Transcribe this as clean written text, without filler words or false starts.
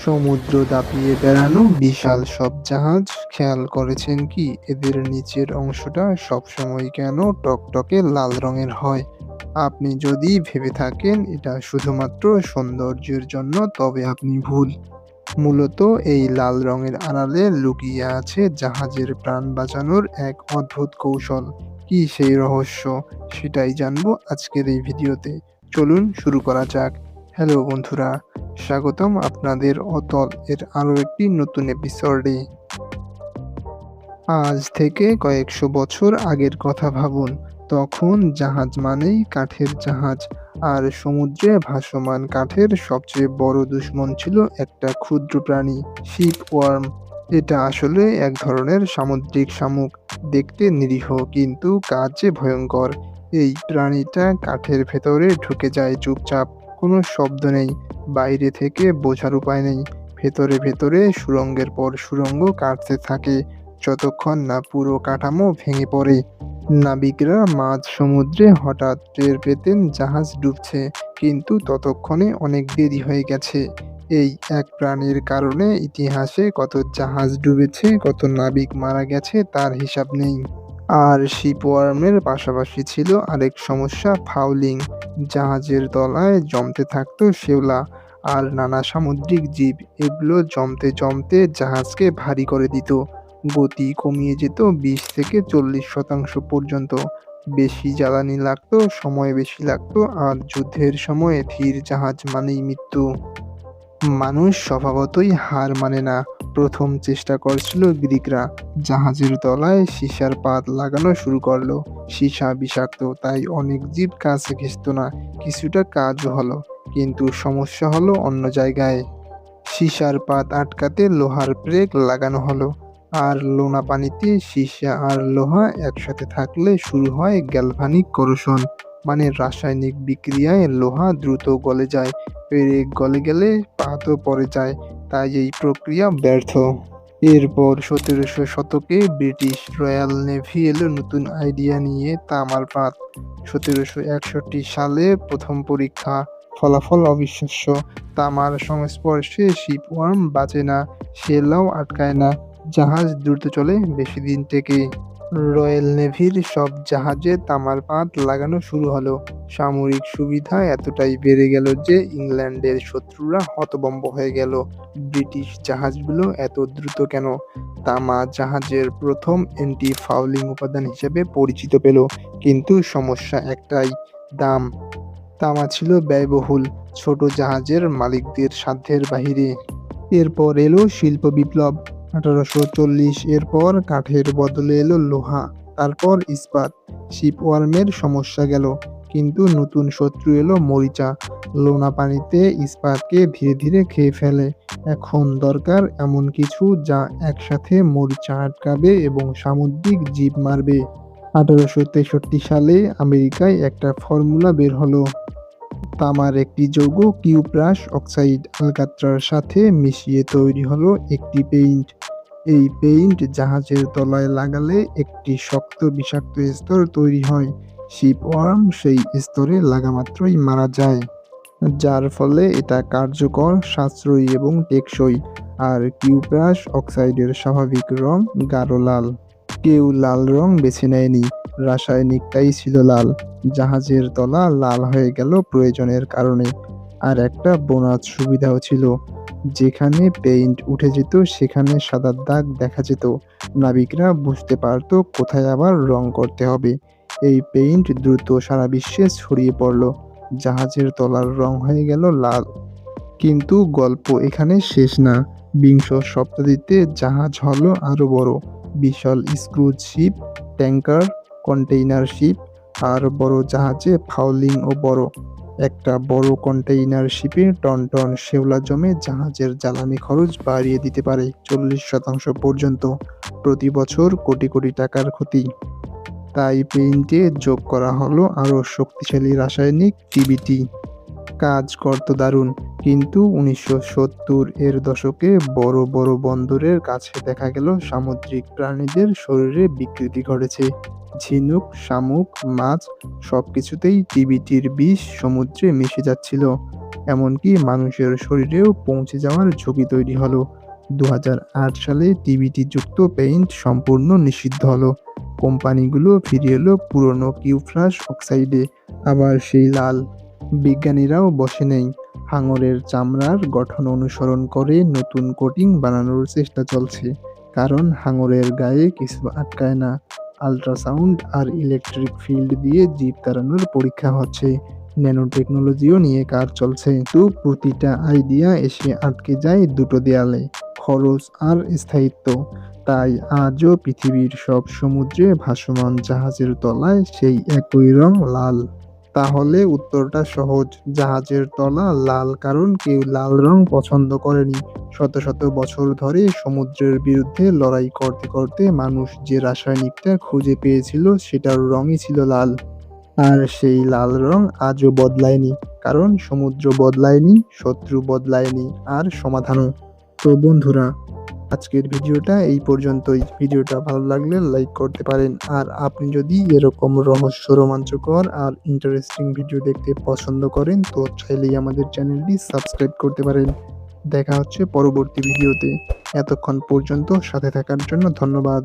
সমুদ্র দাপিয়ে বেড়ানো বিশাল সব জাহাজ খেয়াল করেছেন কি এদের নিচের অংশটা সবসময় কেন টকটকে লাল রঙের হয়? আপনি যদি ভেবে থাকেন এটা শুধুমাত্র সৌন্দর্যের জন্য তবে আপনি ভুল। মূলত এই লাল রঙের আড়ালে লুকিয়ে আছে জাহাজের প্রাণ বাঁচানোর এক অদ্ভুত কৌশল। কি সেই রহস্য? সেটাই জানবো আজকের এই ভিডিওতে। চলুন শুরু করা যাক। হ্যালো বন্ধুরা, স্বাগতম আপনাদের অতল এর আরও একটি নতুন এপিসোডে। আজ থেকে কয়েকশো বছর আগের কথা ভাবুন। তখন জাহাজ মানেই কাঠের জাহাজ, আর সমুদ্রে ভাসমান কাঠের সবচেয়ে বড় দুশমন ছিল একটা ক্ষুদ্র প্রাণী, শিপ ওয়ার্ম। এটা আসলে এক ধরনের সামুদ্রিক শামুক, দেখতে নিরীহ কিন্তু কাজে ভয়ঙ্কর। এই প্রাণীটা কাঠের ভেতরে ঢুকে যায় চুপচাপ, কোনো শব্দ নেই, বাইরে থেকে বোঝার উপায় নেই। ভেতরে ভেতরে সুড়ঙ্গের পর সুড়ঙ্গ কাটতে থাকে যতক্ষণ না পুরো কাঠামো ভেঙে পড়ে। নাবিকরা মাঝ সমুদ্রে হঠাৎ টের পেতেন জাহাজ ডুবছে, কিন্তু ততক্ষণে অনেক দেরি হয়ে গেছে। এই এক প্রাণীর কারণে ইতিহাসে কত জাহাজ ডুবেছে, কত নাবিক মারা গেছে তার হিসাব নেই। আর শিপওয়ার্মের পাশাপাশি ছিল আরেক সমস্যা, ফাউলিং। জাহাজের তলায় জমতে থাকতো শেওলা আর নানা সামুদ্রিক জীব। এগুলো জমতে জমতে জাহাজকে ভারী করে দিত, গতি কমিয়ে যেত 20 থেকে 40% পর্যন্ত। বেশি জ্বালানি লাগতো, সময় বেশি লাগতো, আর যুদ্ধের সময় ধীর জাহাজ মানেই মৃত্যু। মানুষ স্বভাবতই হার মানে না। প্রথম চেষ্টা করছিল গ্রিকরা, জাহাজের তলায় সীসার পাত লাগানো শুরু করলো। সীসা বিষাক্ত, তাই অনেক জীব কাছে ঘেঁষত না। কিছুটা কাজও হলো, কিন্তু সমস্যা হলো অন্য জায়গায়। সীসার পাত আটকাতে লোহার ব্রেক লাগানো হলো, আর লোনা পানিতে সীসা আর লোহা একসাথে থাকলে শুরু হয় গ্যালভানিক করোশন, মানে রাসায়নিক বিক্রিয়ায় লোহা দ্রুত গলে যায়। ব্রেক গলে গেলে পাতও পড়ে যায়, তাই এই প্রক্রিয়া ব্যর্থ। এরপর 1700 শতকে ব্রিটিশ রয়্যাল নেভি এলো নতুন আইডিয়া নিয়ে, তামার পাত। 1761 সালে প্রথম পরীক্ষা, ফলাফল অবিশ্বাস্য। তামার সংস্পর্শে শিপওয়ার্ম বাঁচে না, শেলাও আটকায় না, জাহাজ দ্রুত চলে, বেশি দিন টেকে। রয়্যাল নেভির সব জাহাজে তামার পাত লাগানো শুরু হলো। সামরিক সুবিধা এতটাই বেড়ে গেল যে ইংল্যান্ডের শত্রুরা হতভম্ব হয়ে গেল। ব্রিটিশ জাহাজগুলো এত দ্রুত কেন? তামা জাহাজের প্রথম অ্যান্টি ফাউলিং উপাদান হিসেবে পরিচিত পেল, কিন্তু সমস্যা একটাই, দাম। তামা ছিল ব্যয়বহুল, ছোট জাহাজের মালিকদের সাধ্যের বাহিরে। এরপর এলো শিল্প বিপ্লব, 1840। এরপর কাঠের বদলে এলো লোহা, তারপর ইস্পাত। শিপওয়ার্মের সমস্যা গেল, কিন্তু নতুন শত্রু এলো মরিচা। লোনা পানিতে ইস্পাতকে ধীরে ধীরে খেয়ে ফেলে। এখন দরকার এমন কিছু যা একসাথে মরিচা আটকাবে এবং সামুদ্রিক জীব মারবে। 1863 সালে আমেরিকায় একটা ফর্মুলা বের হলো। তামার একটি যৌগ কিউপ্রাস অক্সাইড আলকাত্রার সাথে মিশিয়ে তৈরি হলো একটি পেইন্ট। এই পেইন্ট জাহাজের তলায় লাগালে একটি শক্ত বিষাক্ত স্তর তৈরি হয়। শিপওয়ার্ম সেই স্তরে লাগা মাত্রই মারা যায়, যার ফলে এটা কার্যকর, সাশ্রয়ী এবং টেকসই। আর কিউপ্রাস অক্সাইডের স্বাভাবিক রং গাঢ় লাল। কেউ লাল রং বেছে নেয়নি, রাসায়নিকটাই ছিল লাল। জাহাজের তলা লাল হয়ে গেল প্রয়োজনের কারণে। আর একটা বোনাস সুবিধাও ছিল, যেখানে পেইন্ট উঠে যেত সেখানে সাদা দাগ দেখা যেত। নাবিকরা বুঝতে পারত কোথায় আবার রং করতে হবে। এই পেইন্ট দ্রুত সারা বিশ্বে ছড়িয়ে পড়ল, জাহাজের তলার রং হয়ে গেল লাল। কিন্তু গল্প এখানে শেষ না। বিংশ শতাব্দীতে জাহাজ হলো আরো বড়। বিশাল cruise ship, tanker, container ship. আর বড় জাহাজে ফাউলিংও বড়। একটা বড় কন্টেইনার শিপে টন টন শেওলা জমে জাহাজের জ্বালানি খরচ বাড়িয়ে দিতে পারে 40% পর্যন্ত। প্রতি বছর কোটি কোটি টাকার ক্ষতি। তাই পেইন্টে যোগ করা হলো আরও শক্তিশালী রাসায়নিক টিবিটি। কাজ করত দারুণ, কিন্তু 1970-এর দশকে বড় বড় বন্দরের কাছে দেখা গেল সামুদ্রিক প্রাণীদের শরীরে বিকৃতি ঘটেছে। ঝিনুক, শামুক, মাছ সবকিছুতেই টিবিটির বিষ সমুদ্রে মিশে যাচ্ছিল। এমনকি মানুষের শরীরেও পৌঁছে যাওয়ার ঝুঁকি তৈরি হলো। 2008 সালে টিবিটি যুক্ত পেইন্ট সম্পূর্ণ নিষিদ্ধ হলো। কোম্পানিগুলো ফিরে এলো পুরনো কিউপ্রাস অক্সাইডে, আবার সেই লাল। বিজ্ঞানীরাও বসে নেই, হাঙরের চামড়ার গঠন অনুসরণ করে নতুন কোটিং বানানোর চেষ্টা চলছে। কারণ হাঙরের গায়ে কিছু আটকায় না। আল্ট্রাসাউন্ড আর ইলেকট্রিক ফিল্ড দিয়ে জীব তাড়ানোর পরীক্ষা হচ্ছে। ন্যানো টেকনোলজিও নিয়ে কাজ চলছে, কিন্তু প্রতিটা আইডিয়া এসে আটকে যায় দুটো দেয়ালে: খরচ আর স্থায়িত্ব। তাই আজও পৃথিবীর সব সমুদ্রে ভাসমান জাহাজের তলায় সেই একই রং, লাল। তাহলে উত্তরটা সহজ, জাহাজের তলা লাল কারণ কেউ লাল রং পছন্দ করেনি। শত শত বছর ধরে সমুদ্রের বিরুদ্ধে লড়াই করতে করতে মানুষ যে রাসায়নিকটা খুঁজে পেয়েছিল সেটার রঙই ছিল লাল। আর সেই লাল রং আজও বদলায়নি, কারণ সমুদ্র বদলায়নি, শত্রু বদলায়নি, আর সমাধানও। তো বন্ধুরা, আজকের ভিডিওটা এই পর্যন্তই। ভিডিওটা ভালো লাগলে লাইক করতে পারেন। আর আপনি যদি এরকম রহস্য, রোমাঞ্চকর আর ইন্টারেস্টিং ভিডিও দেখতে পছন্দ করেন তো চাইলেই আমাদের চ্যানেলটি সাবস্ক্রাইব করতে পারেন। দেখা হচ্ছে পরবর্তী ভিডিওতে। এতক্ষণ পর্যন্ত সাথে থাকার জন্য ধন্যবাদ।